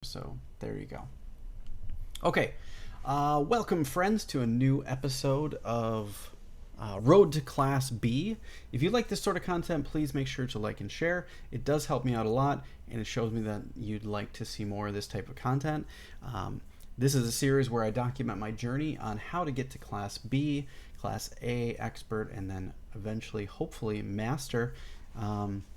So there you go. Okay, welcome friends to a new episode of Road to Class B. If you like this sort of content, please make sure to like and share. It does help me out a lot, and it shows me that you'd like to see more of this type of content. This is a series where I document my journey on how to get to Class B, Class A, Expert, and then eventually, hopefully, Master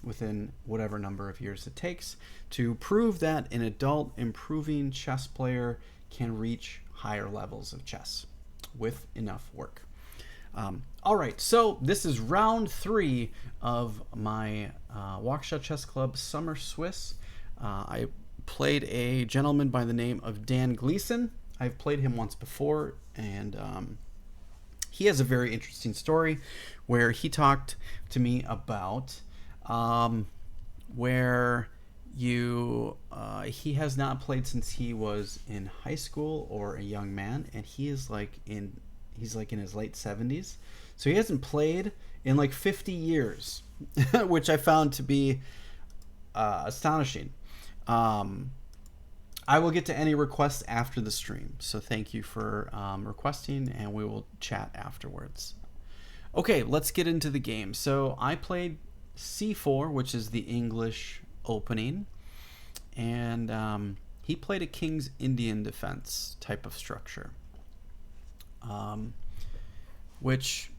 within whatever number of years it takes to prove that an adult improving chess player can reach higher levels of chess with enough work. All right, so this is round 3 of my Waukesha Chess Club Summer Swiss. I played a gentleman by the name of Dan Gleason. I've played him once before, and he has a very interesting story where he talked to me about where he has not played since he was in high school or a young man, and he's like in his late 70s, so he hasn't played in like 50 years, which I found to be astonishing. I will get to any requests after the stream, so thank you for requesting, and we will chat afterwards. Okay, let's get into the game. So I played c4, which is the English opening, and he played a King's Indian defense type of structure, which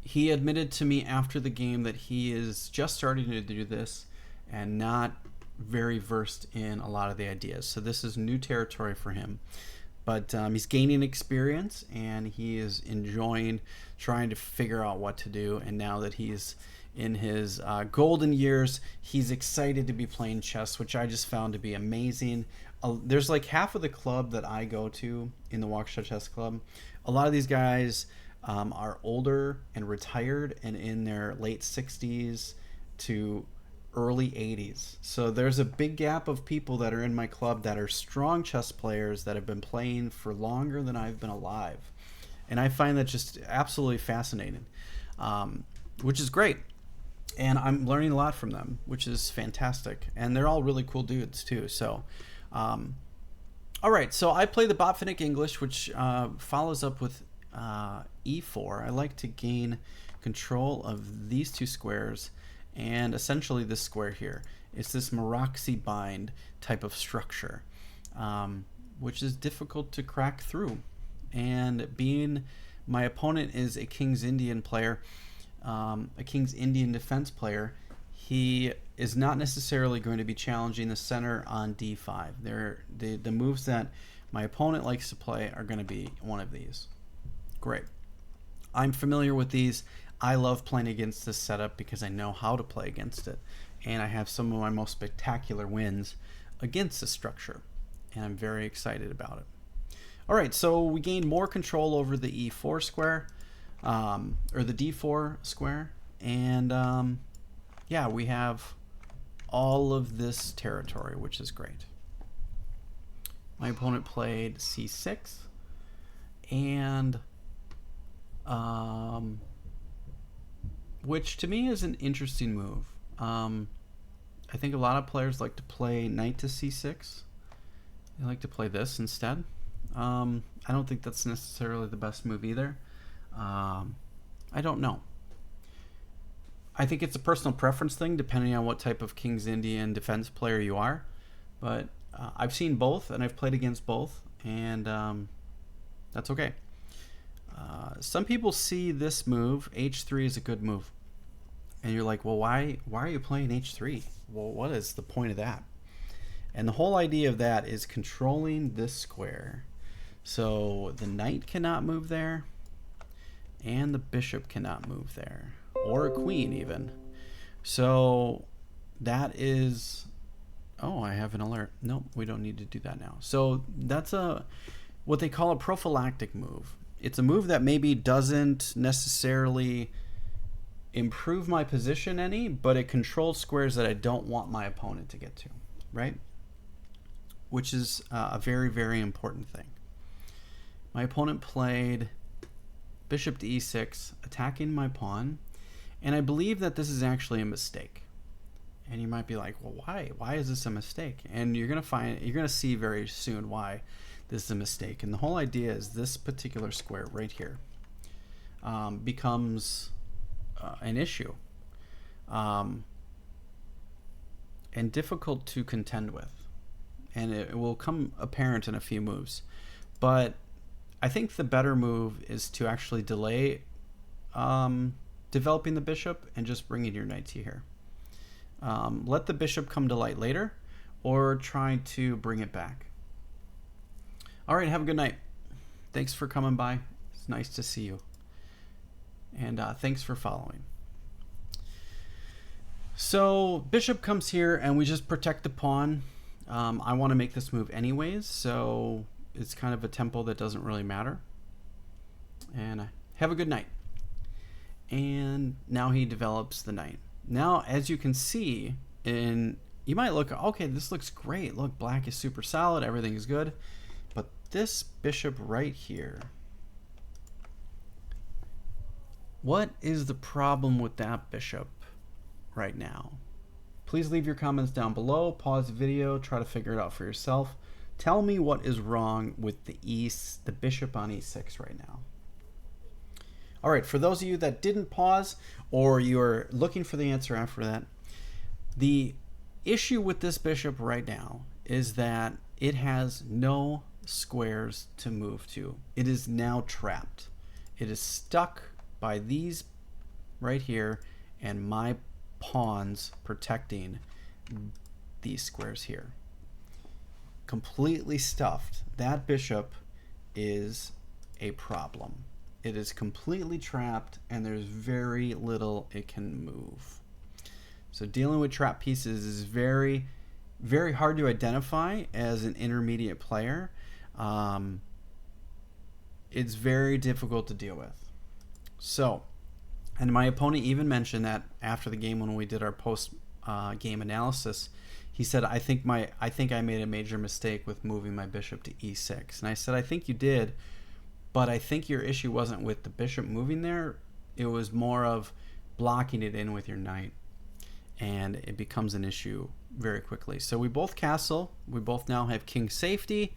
he admitted to me after the game that he is just starting to do this and not very versed in a lot of the ideas. So this is new territory for him. But he's gaining experience, and he is enjoying trying to figure out what to do. And now that he's in his golden years, he's excited to be playing chess, which I just found to be amazing. There's like half of the club that I go to in the Waukesha Chess Club. A lot of these guys are older and retired and in their late 60s to early 80s. So there's a big gap of people that are in my club that are strong chess players that have been playing for longer than I've been alive. And I find that just absolutely fascinating, which is great. And I'm learning a lot from them, which is fantastic. And they're all really cool dudes too. So, all right. So I play the Botvinnik English, which follows up with e4. I like to gain control of these two squares and essentially this square here. It's this Maroczy bind type of structure, which is difficult to crack through. And being my opponent is a King's Indian player, a King's Indian defense player, he is not necessarily going to be challenging the center on d5. The moves that my opponent likes to play are going to be one of these. Great. I'm familiar with these. I love playing against this setup because I know how to play against it, and I have some of my most spectacular wins against this structure, and I'm very excited about it. All right, so we gain more control over the e4 square, or the d4 square, and yeah, we have all of this territory, which is great. My opponent played c6, and which to me is an interesting move. I think a lot of players like to play knight to c6. They like to play this instead. I don't think that's necessarily the best move either. I don't know. I think it's a personal preference thing depending on what type of King's Indian defense player you are. But I've seen both, and I've played against both, and that's okay. Some people see this move, h3, is a good move. And you're like, well, why are you playing h3? Well, what is the point of that? And the whole idea of that is controlling this square. So the knight cannot move there, and the bishop cannot move there, or a queen even. So that is... Oh, I have an alert. Nope, we don't need to do that now. So that's what they call a prophylactic move. It's a move that maybe doesn't necessarily improve my position any, but it controls squares that I don't want my opponent to get to, right? Which is a very, very important thing. My opponent played bishop to e6, attacking my pawn, and I believe that this is actually a mistake. And you might be like, well, why? Why is this a mistake? And you're gonna see very soon why this is a mistake. And the whole idea is this particular square right here becomes an issue and difficult to contend with. And it will come apparent in a few moves. But I think the better move is to actually delay developing the bishop and just bringing your knight to here. Let the bishop come to light later, or try to bring it back. All right, have a good night. Thanks for coming by. It's nice to see you. And thanks for following. So bishop comes here, and we just protect the pawn. I want to make this move anyways, so it's kind of a tempo that doesn't really matter. And have a good night. And now he develops the knight. Now, as you can see, you might look, okay, this looks great. Look, black is super solid. Everything is good. But this bishop right here, what is the problem with that bishop right now? Please leave your comments down below. Pause the video. Try to figure it out for yourself. Tell me what is wrong with the bishop on e6 right now. All right, for those of you that didn't pause or you're looking for the answer after that, the issue with this bishop right now is that it has no squares to move to. It is now trapped. It is stuck by these right here and my pawns protecting these squares here. Completely stuffed. That bishop is a problem. It is completely trapped, and there's very little it can move. So dealing with trapped pieces is very, very hard to identify as an intermediate player. It's very difficult to deal with. So, and my opponent even mentioned that after the game when we did our post-game analysis, he said, I think I made a major mistake with moving my bishop to e6. And I said, I think you did. But I think your issue wasn't with the bishop moving there. It was more of blocking it in with your knight. And it becomes an issue very quickly. So we both castle. We both now have king safety.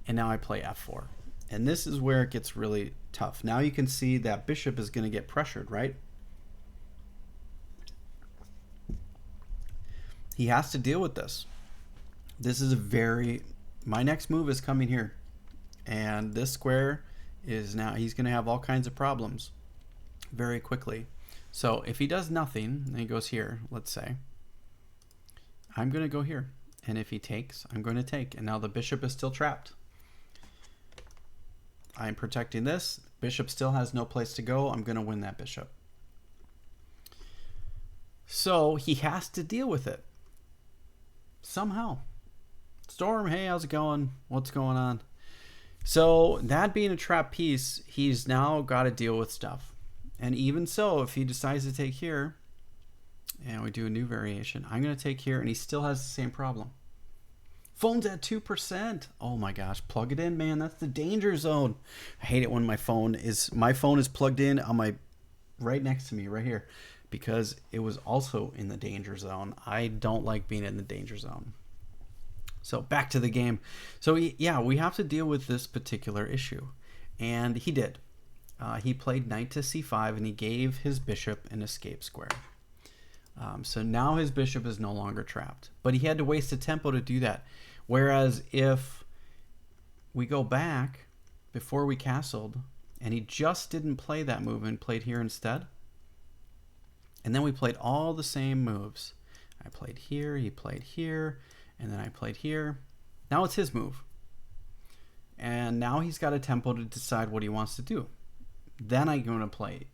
And now I play f4. And this is where it gets really tough. Now you can see that bishop is going to get pressured, right? He has to deal with this. This is my next move is coming here. And this square is now, he's going to have all kinds of problems very quickly. So if he does nothing, and he goes here, let's say, I'm going to go here. And if he takes, I'm going to take. And now the bishop is still trapped. I'm protecting this. Bishop still has no place to go. I'm going to win that bishop. So he has to deal with it somehow. Storm, hey, how's it going? What's going on? So that being a trap piece, he's now got to deal with stuff. And even so, if he decides to take here, and we do a new variation, I'm going to take here, and he still has the same problem. Phone's at 2%. Oh my gosh, plug it in, man. That's the danger zone. I hate it when my phone is plugged in on my right next to me right here, because it was also in the danger zone. I don't like being in the danger zone. So back to the game. So yeah, we have to deal with this particular issue. And he did. He played knight to c5, and he gave his bishop an escape square. So now his bishop is no longer trapped. But he had to waste a tempo to do that. Whereas if we go back before we castled, and he just didn't play that move and played here instead, and then we played all the same moves. I played here, he played here, and then I played here. Now it's his move. And now he's got a tempo to decide what he wants to do. Then I'm going to play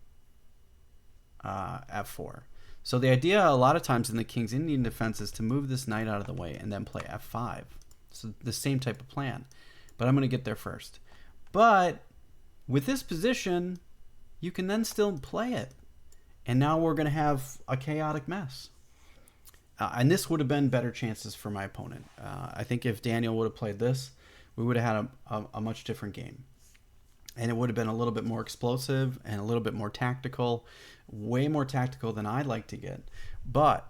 f4. So the idea a lot of times in the King's Indian defense is to move this knight out of the way and then play f5. So the same type of plan. But I'm going to get there first. But with this position, you can then still play it. And now we're going to have a chaotic mess. And this would have been better chances for my opponent. I think if Daniel would have played this, we would have had a much different game. And it would have been a little bit more explosive and a little bit more tactical, way more tactical than I'd like to get. But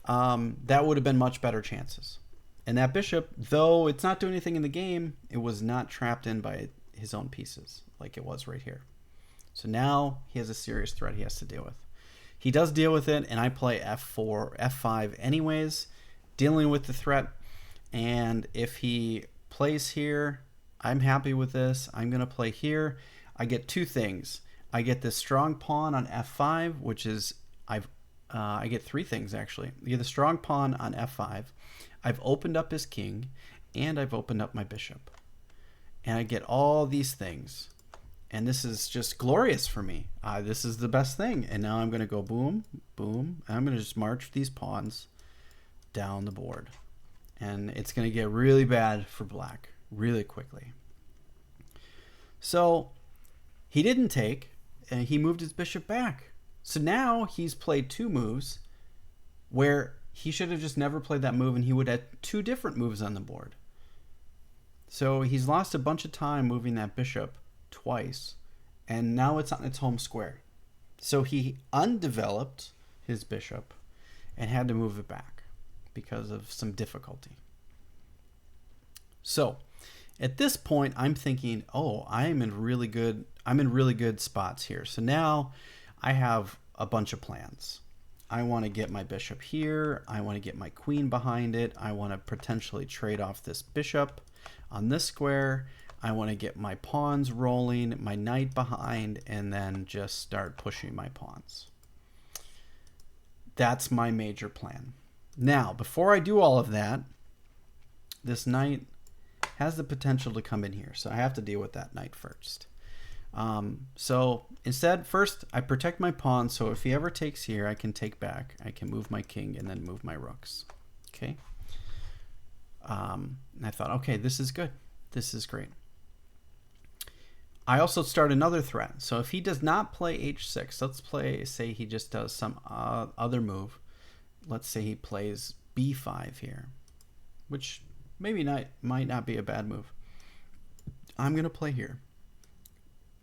that would have been much better chances. And that bishop, though it's not doing anything in the game, it was not trapped in by his own pieces like it was right here. So now he has a serious threat he has to deal with. He does deal with it, and I play f4, f5 anyways, dealing with the threat. And if he plays here, I'm happy with this. I'm going to play here. I get two things. I get this strong pawn on f5, which is, I get three things actually. I get the strong pawn on f5. I've opened up his king, and I've opened up my bishop. And I get all these things. And this is just glorious for me. This is the best thing. And now I'm going to go boom, boom. And I'm going to just march these pawns down the board. And it's going to get really bad for black really quickly. So he didn't take, and he moved his bishop back. So now he's played two moves where he should have just never played that move, and he would have two different moves on the board. So he's lost a bunch of time moving that bishop twice, and now it's on its home square. So he undeveloped his bishop and had to move it back because of some difficulty. So at this point, I'm thinking, oh, I'm in really good spots here. So now I have a bunch of plans. I want to get my bishop here. I want to get my queen behind it. I want to potentially trade off this bishop on this square. I want to get my pawns rolling, my knight behind, and then just start pushing my pawns. That's my major plan. Now, before I do all of that, this knight has the potential to come in here, so I have to deal with that knight first. So instead, first, I protect my pawn, so if he ever takes here, I can take back. I can move my king and then move my rooks. Okay? And I thought, okay, this is good. This is great. I also start another threat. So if he does not play h6, let's play, say he just does some other move. Let's say he plays b5 here, which maybe might not be a bad move. I'm going to play here.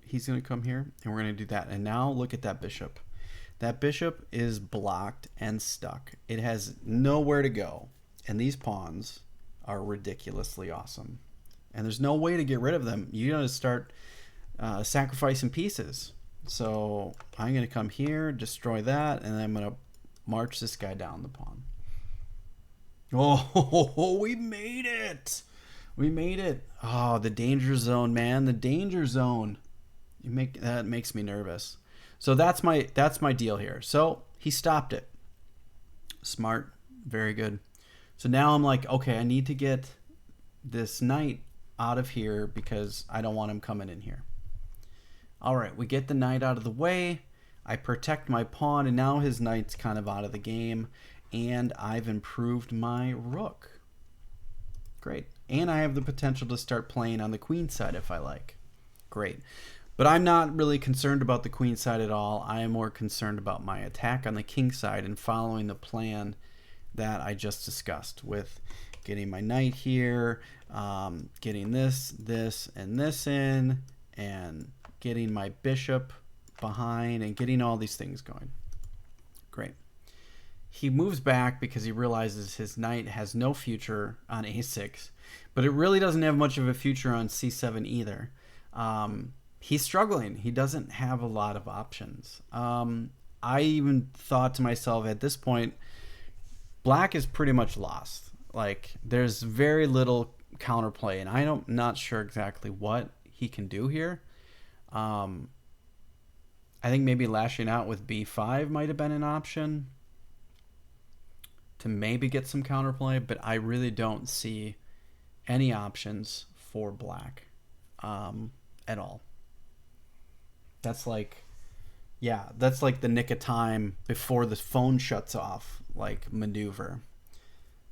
He's going to come here, and we're going to do that. And now look at that bishop. That bishop is blocked and stuck. It has nowhere to go. And these pawns are ridiculously awesome. And there's no way to get rid of them. You got to start sacrificing pieces. So I'm going to come here, destroy that, and then I'm going to march this guy down the pawn. Oh, we made it. We made it. Oh, the danger zone, man. The danger zone. That makes me nervous. So that's my deal here. So he stopped it. Smart. Very good. So now I'm like, okay, I need to get this knight out of here because I don't want him coming in here. All right, we get the knight out of the way. I protect my pawn, and now his knight's kind of out of the game, and I've improved my rook. Great. And I have the potential to start playing on the queen side if I like. Great. But I'm not really concerned about the queen side at all. I am more concerned about my attack on the king side and following the plan that I just discussed with getting my knight here, getting this, and this in, and getting my bishop behind, and getting all these things going. Great. He moves back because he realizes his knight has no future on a6, but it really doesn't have much of a future on c7 either. He's struggling. He doesn't have a lot of options. I even thought to myself at this point, black is pretty much lost. Like, there's very little counterplay, and I'm not sure exactly what he can do here. I think maybe lashing out with b5 might have been an option to maybe get some counterplay, but I really don't see any options for black at all. That's like, yeah, that's like the nick of time before the phone shuts off, like, maneuver.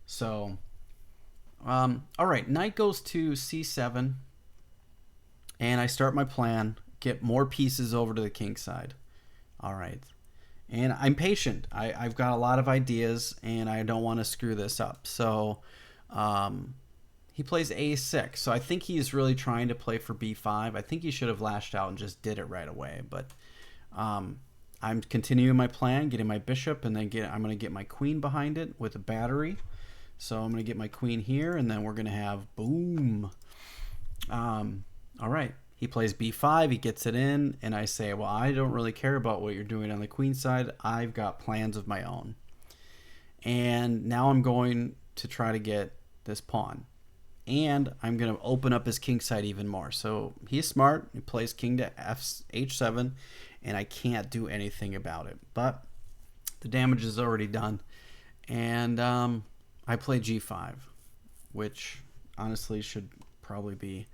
So, all right, knight goes to c7, and I start my plan, get more pieces over to the king side. All right, and I'm patient. I've got a lot of ideas, and I don't want to screw this up. So, he plays a6, so I think he's really trying to play for b5. I think he should have lashed out and just did it right away, but I'm I'm continuing my plan, getting my bishop, and then I'm going to get my queen behind it with a battery. So I'm going to get my queen here, and then we're going to have boom. All right. He plays b5, he gets it in, and I say, well, I don't really care about what you're doing on the queen side. I've got plans of my own. And now I'm going to try to get this pawn. And I'm going to open up his king side even more. So he's smart. He plays king to h7, and I can't do anything about it. But the damage is already done. And I play g5, which honestly should probably be...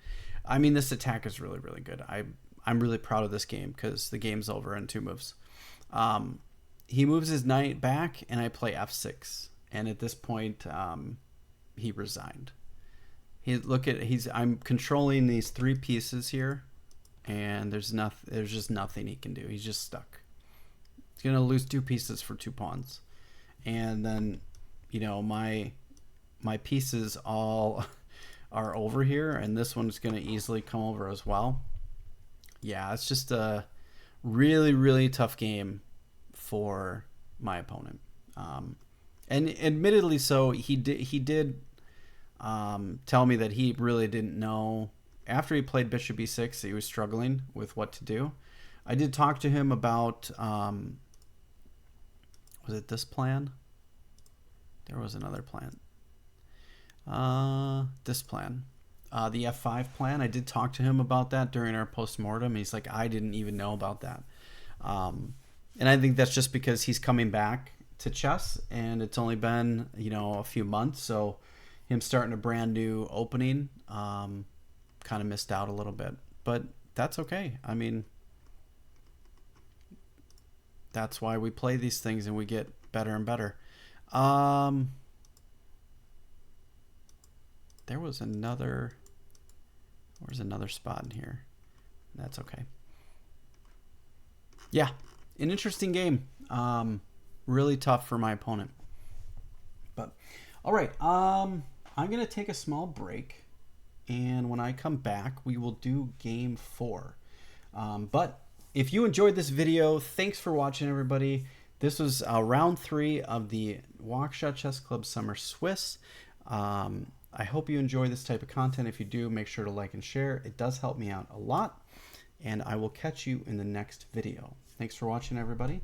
I mean, this attack is really, really good. I'm really proud of this game because the game's over in 2 moves. He moves his knight back, and I play f6. And at this point, he resigned. I'm controlling these 3 pieces here, and there's just nothing he can do. He's just stuck. He's gonna lose 2 pieces for 2 pawns, and then, you know, my pieces all are over here, and this one's gonna easily come over as well. Yeah, it's just a really, really tough game for my opponent, and admittedly, so he did tell me that he really didn't know. After he played bishop e6, he was struggling with what to do. I did talk to him about, was it this plan? There was another plan. This plan. The f5 plan. I did talk to him about that during our postmortem. He's like, I didn't even know about that. And I think that's just because he's coming back to chess, and it's only been, you know, a few months, so him starting a brand new opening, kind of missed out a little bit, but that's okay. I mean, that's why we play these things and we get better and better. There's another spot in here. That's okay. Yeah, an interesting game. Really tough for my opponent. But all right, I'm gonna take a small break, and when I come back, we will do game 4. But if you enjoyed this video, thanks for watching, everybody. This was round 3 of the Waukesha Chess Club Summer Swiss. I hope you enjoy this type of content. If you do, make sure to like and share. It does help me out a lot, and I will catch you in the next video. Thanks for watching, everybody.